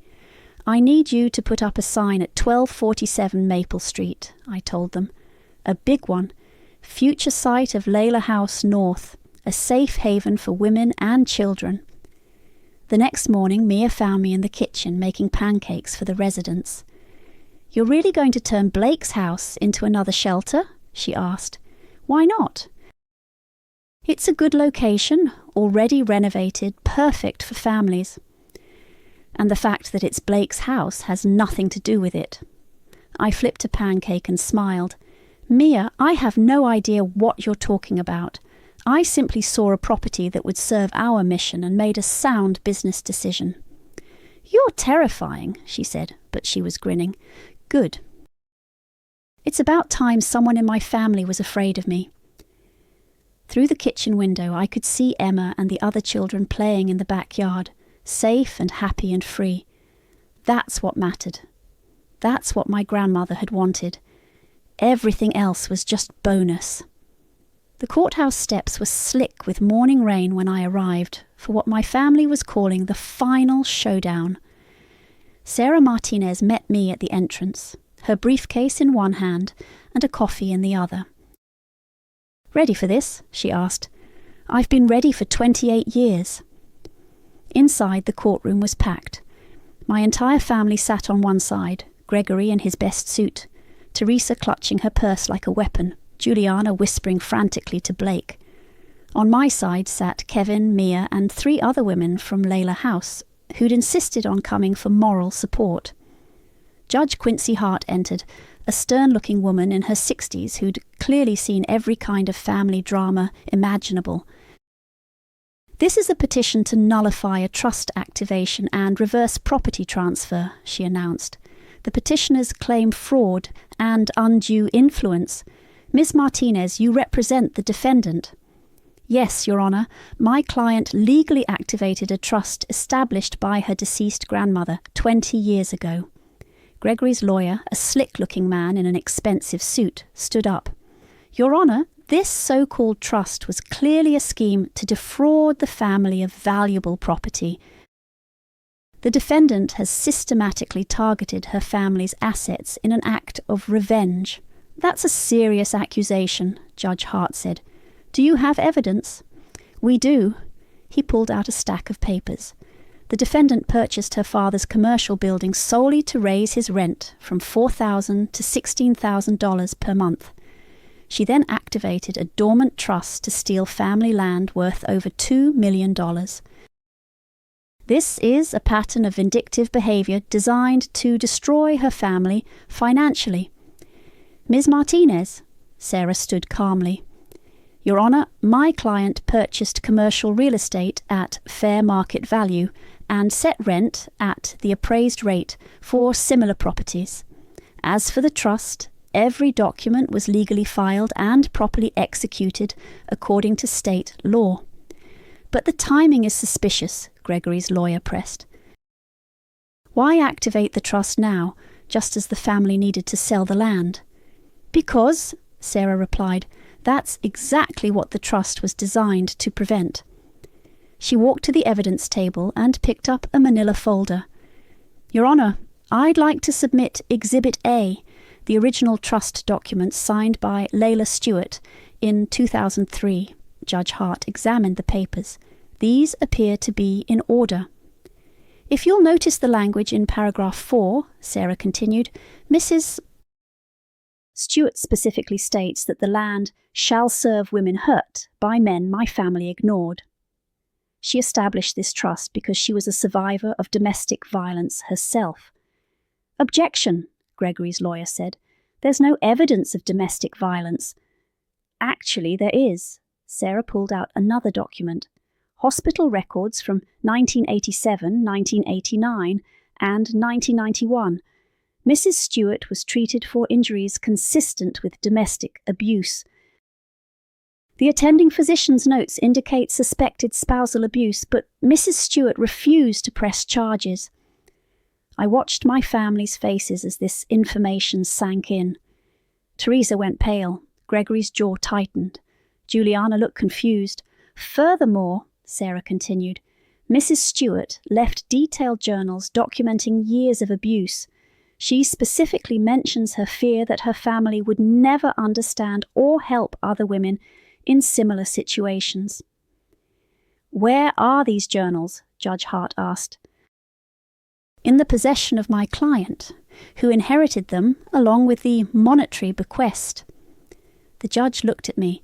"I need you to put up a sign at 1247 Maple Street," I told them. "A big one. future site of Leila House North, a safe haven for women and children. The next morning, Mia found me in the kitchen making pancakes for the residents. "You're really going to turn Blake's house into another shelter?" she asked. "Why not?" "It's a good location, already renovated, perfect for families. And the fact that it's Blake's house has nothing to do with it." I flipped a pancake and smiled. "Mia, I have no idea what you're talking about. I simply saw a property that would serve our mission and made a sound business decision." "You're terrifying," she said, but she was grinning. "Good. It's about time someone in my family was afraid of me." Through the kitchen window, I could see Emma and the other children playing in the backyard, safe and happy and free. That's what mattered. That's what my grandmother had wanted. Everything else was just bonus. The courthouse steps were slick with morning rain when I arrived for what my family was calling the final showdown. Sarah Martinez met me at the entrance, her briefcase in one hand and a coffee in the other. "Ready for this?" she asked. "I've been ready for 28 years. Inside, the courtroom was packed. My entire family sat on one side, Gregory in his best suit, Teresa clutching her purse like a weapon, Juliana whispering frantically to Blake. On my side sat Kevin, Mia, and 3 other women from Leila House, who'd insisted on coming for moral support. Judge Quincy Hart entered, a stern-looking woman in her 60s who'd clearly seen every kind of family drama imaginable. "This is a petition to nullify a trust activation and reverse property transfer," she announced. "The petitioners claim fraud and undue influence. Ms. Martinez, you represent the defendant." "Yes, Your Honor. My client legally activated a trust established by her deceased grandmother 20 years ago." Gregory's lawyer, a slick-looking man in an expensive suit, stood up. "Your Honor, this so-called trust was clearly a scheme to defraud the family of valuable property. The defendant has systematically targeted her family's assets in an act of revenge." "That's a serious accusation," Judge Hart said. "Do you have evidence?" "We do." He pulled out a stack of papers. The defendant purchased her father's commercial building solely to raise his rent from $4,000 to $16,000 per month. She then activated a dormant trust to steal family land worth over $2 million. This is a pattern of vindictive behavior designed to destroy her family financially. "Ms. Martinez," Sarah stood calmly. "Your Honor, my client purchased commercial real estate at fair market value and set rent at the appraised rate for similar properties. As for the trust, every document was legally filed and properly executed according to state law." "But the timing is suspicious," Gregory's lawyer pressed. "Why activate the trust now, just as the family needed to sell the land?" "Because," Sarah replied, "that's exactly what the trust was designed to prevent." She walked to the evidence table and picked up a manila folder. "Your Honor, I'd like to submit Exhibit A, the original trust documents signed by Leila Stewart in 2003. Judge Hart examined the papers. "These appear to be in order." "If you'll notice the language in paragraph 4, Sarah continued, Mrs. Stewart specifically states that the land shall serve women hurt by men my family ignored. She established this trust because she was a survivor of domestic violence herself." "Objection," Gregory's lawyer said. "There's no evidence of domestic violence." "Actually, there is." Sarah pulled out another document. "Hospital records from 1987, 1989, and 1991. Mrs. Stewart was treated for injuries consistent with domestic abuse. The attending physician's notes indicate suspected spousal abuse, but Mrs. Stewart refused to press charges." I watched my family's faces as this information sank in. Teresa went pale. Gregory's jaw tightened. Juliana looked confused. "Furthermore," Sarah continued, "Mrs. Stewart left detailed journals documenting years of abuse. She specifically mentions her fear that her family would never understand or help other women in similar situations. "Where are these journals?" Judge Hart asked. "In the possession of my client, who inherited them along with the monetary bequest." The judge looked at me.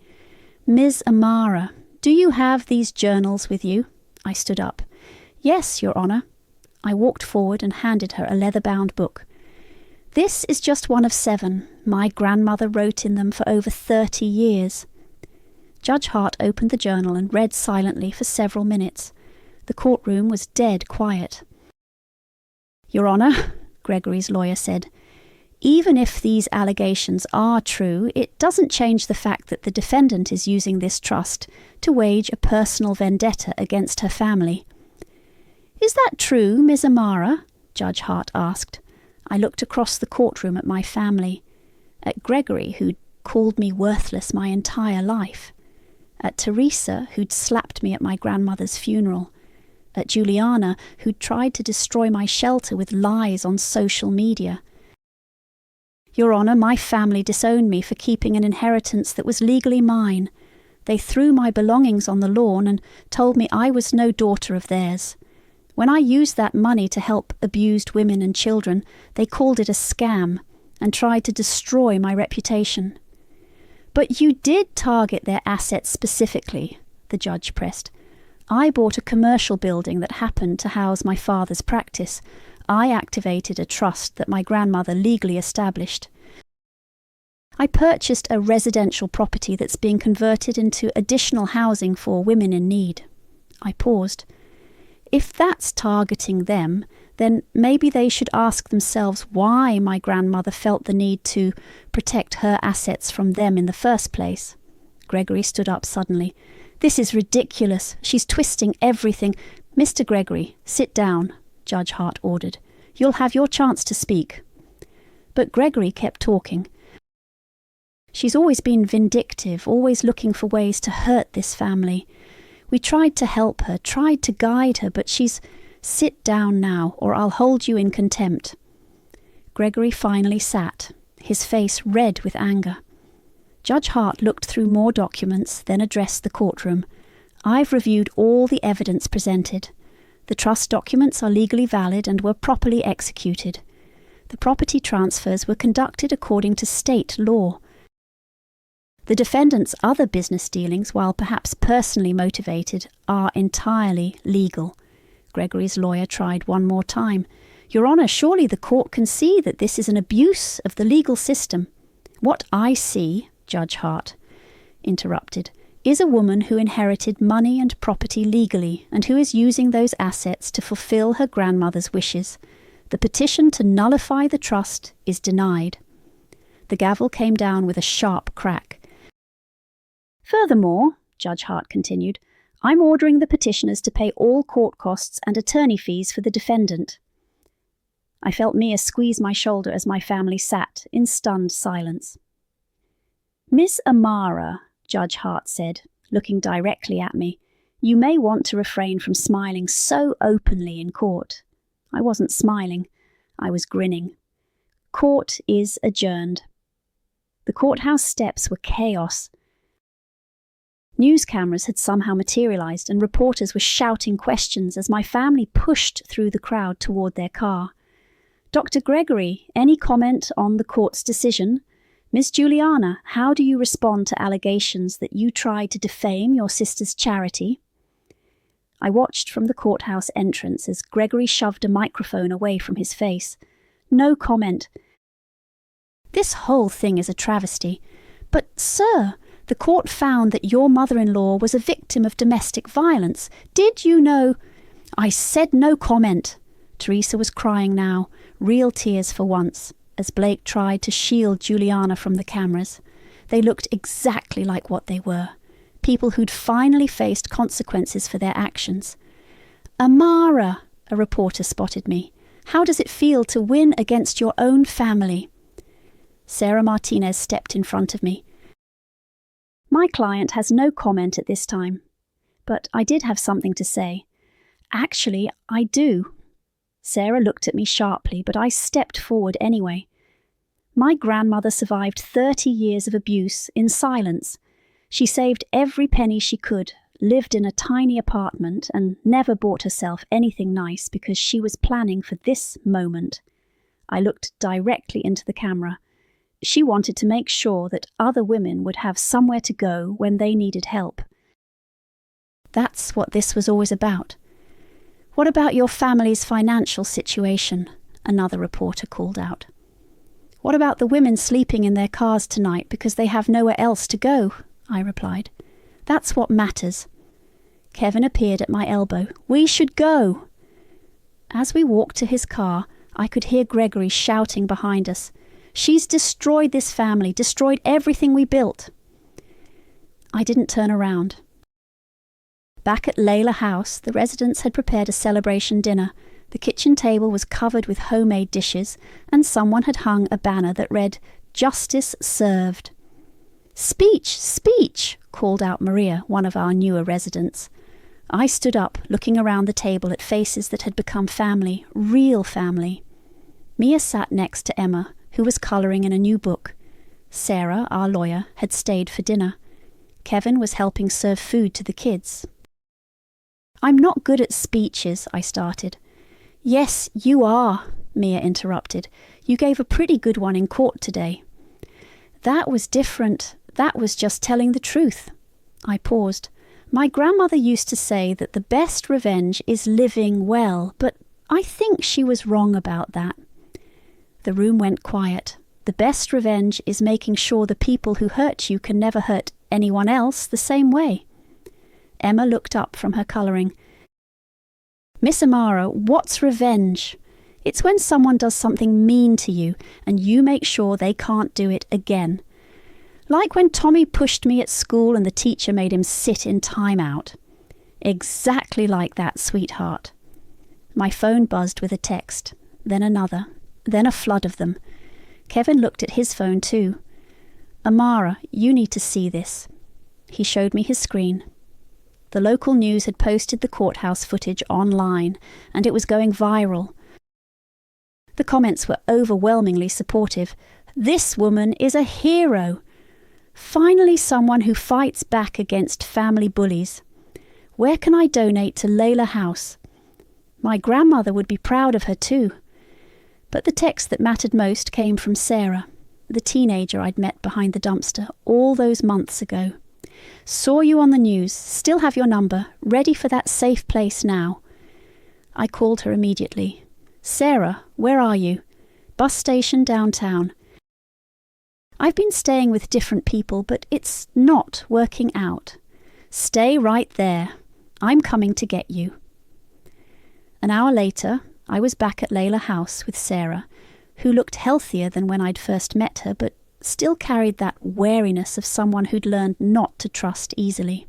"Ms. Amara, do you have these journals with you?" I stood up. "Yes, Your Honour." I walked forward and handed her a leather-bound book. "This is just one of 7. My grandmother wrote in them for over 30 years. Judge Hart opened the journal and read silently for several minutes. The courtroom was dead quiet. "Your Honour," Gregory's lawyer said, "even if these allegations are true, it doesn't change the fact that the defendant is using this trust to wage a personal vendetta against her family." "Is that true, Ms. Amara?" Judge Hart asked. I looked across the courtroom at my family, at Gregory, who'd called me worthless my entire life, at Teresa, who'd slapped me at my grandmother's funeral, at Juliana, who'd tried to destroy my shelter with lies on social media. "Your Honour, my family disowned me for keeping an inheritance that was legally mine. They threw my belongings on the lawn and told me I was no daughter of theirs. When I used that money to help abused women and children, they called it a scam and tried to destroy my reputation." "But you did target their assets specifically," the judge pressed. "I bought a commercial building that happened to house my father's practice. I activated a trust that my grandmother legally established. I purchased a residential property that's being converted into additional housing for women in need." I paused. "If that's targeting them, then maybe they should ask themselves why my grandmother felt the need to protect her assets from them in the first place." Gregory stood up suddenly. "This is ridiculous. She's twisting everything." "Mr. Gregory, sit down," Judge Hart ordered. "You'll have your chance to speak." But Gregory kept talking. "She's always been vindictive, always looking for ways to hurt this family. We tried to help her, tried to guide her, but she's—" "Sit down now, or I'll hold you in contempt." Gregory finally sat, his face red with anger. Judge Hart looked through more documents, then addressed the courtroom. "I've reviewed all the evidence presented. The trust documents are legally valid and were properly executed. The property transfers were conducted according to state law. The defendant's other business dealings, while perhaps personally motivated, are entirely legal." Gregory's lawyer tried one more time. "Your Honour, surely the court can see that this is an abuse of the legal system." "What I see," Judge Hart interrupted, "is a woman who inherited money and property legally and who is using those assets to fulfill her grandmother's wishes. The petition to nullify the trust is denied." The gavel came down with a sharp crack. "Furthermore," Judge Hart continued, "I'm ordering the petitioners to pay all court costs and attorney fees for the defendant." I felt Mia squeeze my shoulder as my family sat in stunned silence. "Miss Amara," Judge Hart said, looking directly at me, "you may want to refrain from smiling so openly in court." I wasn't smiling. I was grinning. "Court is adjourned." The courthouse steps were chaos. News cameras had somehow materialized and reporters were shouting questions as my family pushed through the crowd toward their car. "Dr. Gregory, any comment on the court's decision? Miss Juliana, how do you respond to allegations that you tried to defame your sister's charity?" I watched from the courthouse entrance as Gregory shoved a microphone away from his face. "No comment." "This whole thing is a travesty. But, sir, the court found that your mother-in-law was a victim of domestic violence. Did you know—" "I said no comment." Teresa was crying now, real tears for once, as Blake tried to shield Juliana from the cameras. They looked exactly like what they were, people who'd finally faced consequences for their actions. "Amara," a reporter spotted me, "how does it feel to win against your own family?" Sarah Martinez stepped in front of me. "My client has no comment at this time, but I did have something to say. Actually, I do. Sarah looked at me sharply, but I stepped forward anyway. My grandmother survived 30 years of abuse in silence. She saved every penny she could, lived in a tiny apartment, and never bought herself anything nice because she was planning for this moment. I looked directly into the camera. She wanted to make sure that other women would have somewhere to go when they needed help. That's what this was always about. What about your family's financial situation? Another reporter called out. What about the women sleeping in their cars tonight because they have nowhere else to go? I replied. That's what matters. Kevin appeared at my elbow. We should go. As we walked to his car, I could hear Gregory shouting behind us. She's destroyed this family, destroyed everything we built. I didn't turn around. Back at Leila House, the residents had prepared a celebration dinner. The kitchen table was covered with homemade dishes, and someone had hung a banner that read, "Justice served." "Speech! Speech!" called out Maria, one of our newer residents. I stood up, looking around the table at faces that had become family, real family. Mia sat next to Emma, who was colouring in a new book. Sarah, our lawyer, had stayed for dinner. Kevin was helping serve food to the kids. "I'm not good at speeches," I started. "Yes, you are," Mia interrupted. "You gave a pretty good one in court today." "That was different. That was just telling the truth." I paused. "My grandmother used to say that the best revenge is living well, but I think she was wrong about that." The room went quiet. The best revenge is making sure the people who hurt you can never hurt anyone else the same way. Emma looked up from her colouring. "Miss Amara, what's revenge? It's when someone does something mean to you and you make sure they can't do it again. Like when Tommy pushed me at school and the teacher made him sit in timeout. Exactly like that, sweetheart." My phone buzzed with a text, then another, then a flood of them. Kevin looked at his phone too. "Amara, you need to see this." He showed me his screen. The local news had posted the courthouse footage online, and it was going viral. The comments were overwhelmingly supportive. "This woman is a hero. Finally someone who fights back against family bullies. Where can I donate to Leila House? My grandmother would be proud of her too." But the text that mattered most came from Sarah, the teenager I'd met behind the dumpster all those months ago. "Saw you on the news, still have your number, ready for that safe place now." I called her immediately. "Sarah, where are you?" "Bus station downtown." "I've been staying with different people, but it's not working out." "Stay right there. I'm coming to get you." An hour later, I was back at Leila House with Sarah, who looked healthier than when I'd first met her, but still carried that wariness of someone who'd learned not to trust easily.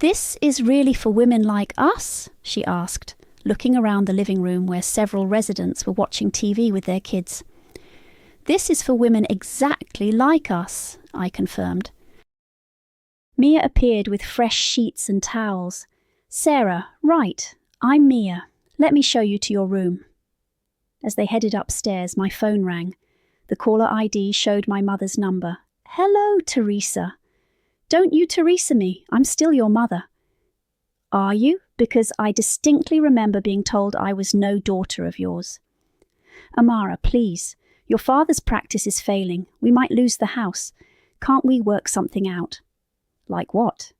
"This is really for women like us?" she asked, looking around the living room where several residents were watching TV with their kids. "This is for women exactly like us," I confirmed. Mia appeared with fresh sheets and towels. "Sarah, right, I'm Mia. Let me show you to your room." As they headed upstairs, my phone rang. The caller ID showed my mother's number. "Hello, Teresa." "Don't you Teresa me, I'm still your mother." "Are you? Because I distinctly remember being told I was no daughter of yours." "Amara, please. Your father's practice is failing. We might lose the house. Can't we work something out?" "Like what?"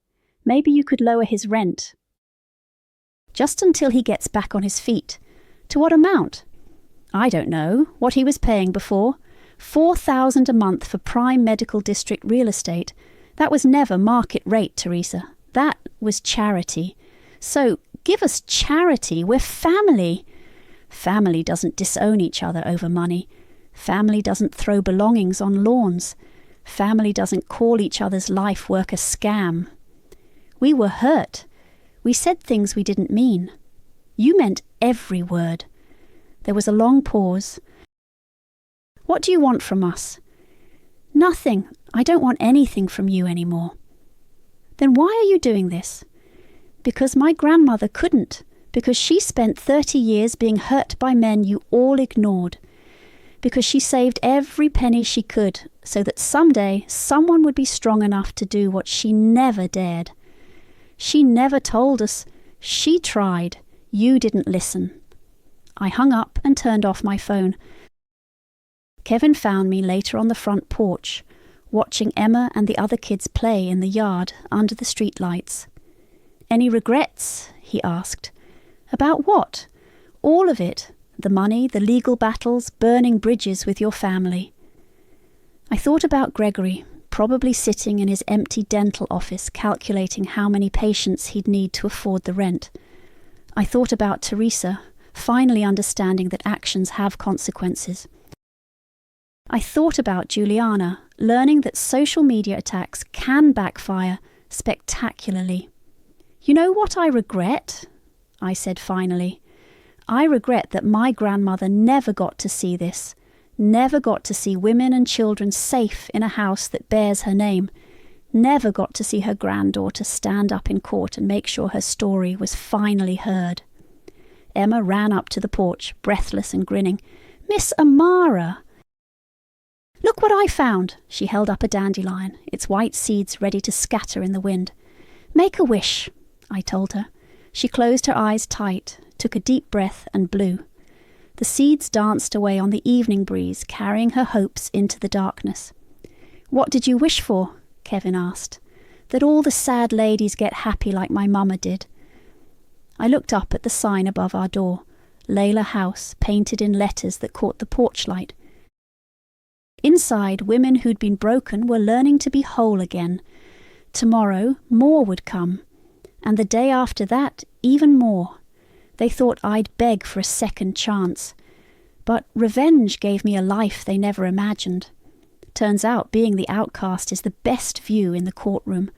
"Maybe you could lower his rent." "Just until he gets back on his feet." "To what amount?" "I don't know. What he was paying before. $4,000 a month for prime medical district real estate. That was never market rate, Teresa. That was charity. So, give us charity. We're family." "Family doesn't disown each other over money. Family doesn't throw belongings on lawns. Family doesn't call each other's life work a scam." "We were hurt. We said things we didn't mean." "You meant every word." There was a long pause. "What do you want from us?" "Nothing. I don't want anything from you anymore." "Then why are you doing this?" "Because my grandmother couldn't. Because she spent 30 years being hurt by men you all ignored. Because she saved every penny she could so that someday someone would be strong enough to do what she never dared. She never told us. She tried. You didn't listen. I hung up and turned off my phone. Kevin found me later on the front porch, watching Emma and the other kids play in the yard under the streetlights. "Any regrets?" he asked. "About what?" "All of it. The money, the legal battles, burning bridges with your family." I thought about Gregory, probably sitting in his empty dental office calculating how many patients he'd need to afford the rent. I thought about Teresa, finally understanding that actions have consequences. I thought about Juliana, learning that social media attacks can backfire spectacularly. "You know what I regret?" I said finally. "I regret that my grandmother never got to see this, never got to see women and children safe in a house that bears her name, never got to see her granddaughter stand up in court and make sure her story was finally heard." Emma ran up to the porch, breathless and grinning. "Miss Amara!" "Look what I found!" She held up a dandelion, its white seeds ready to scatter in the wind. "Make a wish," I told her. She closed her eyes tight, took a deep breath and blew. The seeds danced away on the evening breeze, carrying her hopes into the darkness. "What did you wish for?" Kevin asked. "That all the sad ladies get happy like my mama did." I looked up at the sign above our door, Leila House, painted in letters that caught the porch light. Inside, women who'd been broken were learning to be whole again. Tomorrow, more would come. And the day after that, even more. They thought I'd beg for a second chance. But revenge gave me a life they never imagined. Turns out being the outcast is the best view in the courtroom.